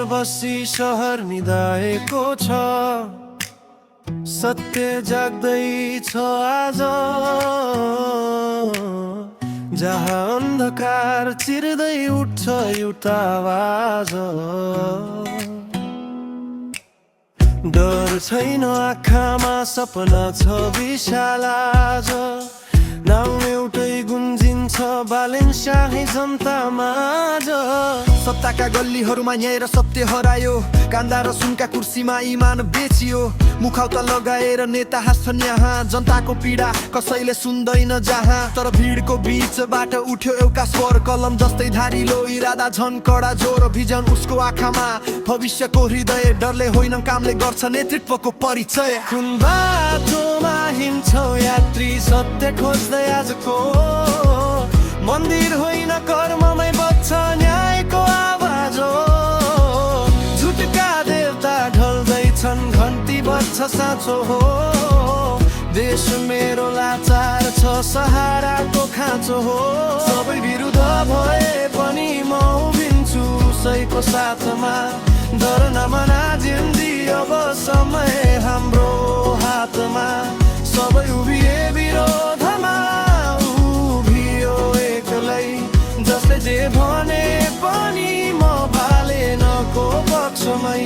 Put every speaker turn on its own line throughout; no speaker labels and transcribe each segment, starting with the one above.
बसी सहर निदाएको छ, सत्य जाग्दैछ आज। जहाँ अन्धकार चिर्दै उठ्छ एउटा आवाज। डर छैन आँखामा, सपना छ विशाल आज। नाम एउटै गुन्जिन्छ बालेन्साही जनतामाझ।
सत्ताका गल्लीहरूमा न्याय र सत्य हरायो, कान्दा र सुनका कुर्सीमा इमान बेचियो। मुखौटा लगाएर नेता हाँस्छन् यहाँ, जनताको पीडा कसैले सुन्दैन जहाँ। तर भिडको बीचबाट उठ्यो एउटा स्वर, कलम जस्तै धारिलो इरादा झन् कडा जोर। भिजन उसको आँखामा, भविष्यको हृदय, डरले होइन कामले गर्छ नेतृत्वको परिचय।
कुन बाटोमा हिँड्छौ यात्री, सत्य खोज्दै आजको। मन्दिर होइन कर्ममै बज्छ न्यायको आवाज हो। झुटका देवता ढल्दैछन्, घन्टी बज्छ साँचो हो। देश मेरो लाचार छ, सहाराको खाँचो हो। सबै विरुद्ध भए पनि म उभिन्छु उसैको साथमा। डर नमना जिन्दी, अब समय हाम्रो हातमा। सबै उभिए विरोधमा, उभियो एक्लै। जसले जे भने पनि म भालेन को पक्षमै।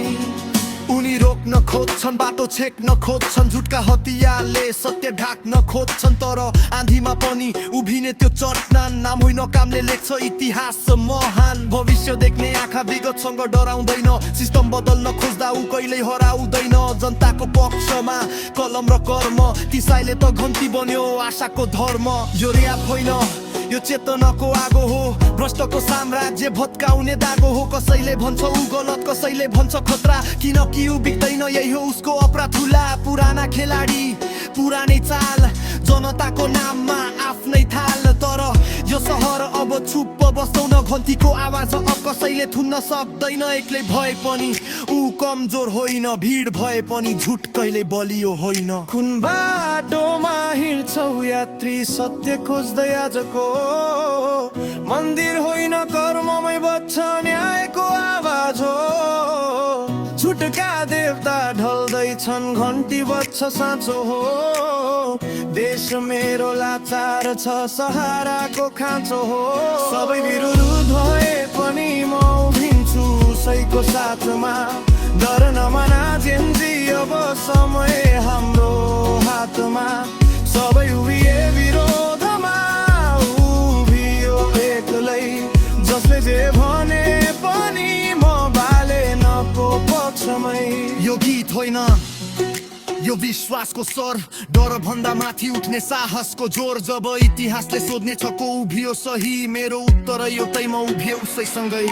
उनी रोक्न खोज्छन्, बाटो छेक्न खोज्छन्, झुटका हतियारले सत्य ढाक्न खोज्छन्। तर आँधीमा पनि उभिने त्यो चट्टान, नाम होइन कामले लेख्छ इतिहास महान। भविष्य देख्ने आँखा विगतसँग डराउँदैन, सिस्टम बदल्न खोज्दा ऊ कहिल्यै हराउँदैन। जनताको पक्षमा कलम र कर्म, तिसाइले त घन्टी बन्यो आशाको धर्म। यो र्याप होइन, यो चेतनाको आगो हो। भ्रष्टको साम्राज्य भत्काउने दागो हो। कसैले भन्छ ऊ गलत, कसैले भन्छ खतरा, किनकि ऊ बिग्दैन यही हो उसको अपराधुला। पुराना खेलाडी पुरानै चाल, जनताको नाममा आफ्नै थाल। तर यो सहर अब चुप्प बस्दैन, घन्टीको आवाज अब कसैले थुन्न सक्दैन। एक्लै भए पनि ऊ कमजोर होइन, भिड भए पनि झुट कहिले बलियो होइन।
कुन बाटोमा हिँड्छौ यात्री, सत्य खोज्दै आजको। मन्दिर होइन कर्ममै बज्छ न्यायको आवाज हो। झुटका देवता ढल्दैछन्, घन्टी बज्छ साँचो हो। देश मेरो लाचार छ, सहाराको खाँचो हो। सबै विरुद्ध भए पनि म उभिन्छु उसैको साथमा। डर नमना जिन्दी, अब समय हाम्रो हातमा। सबै उभिए विरोधमा, उभियो एक्लै। जसले जे भने पनि म भालेन को पक्षमै।
यो गीत होइन, यो विश्वासको स्वर, डर भन्दा माथि उठ्ने साहसको जोर। जब इतिहासले सोध्ने छ को उभियो सही, मेरो उत्तर एउटै, म उभिए उसैसँगै।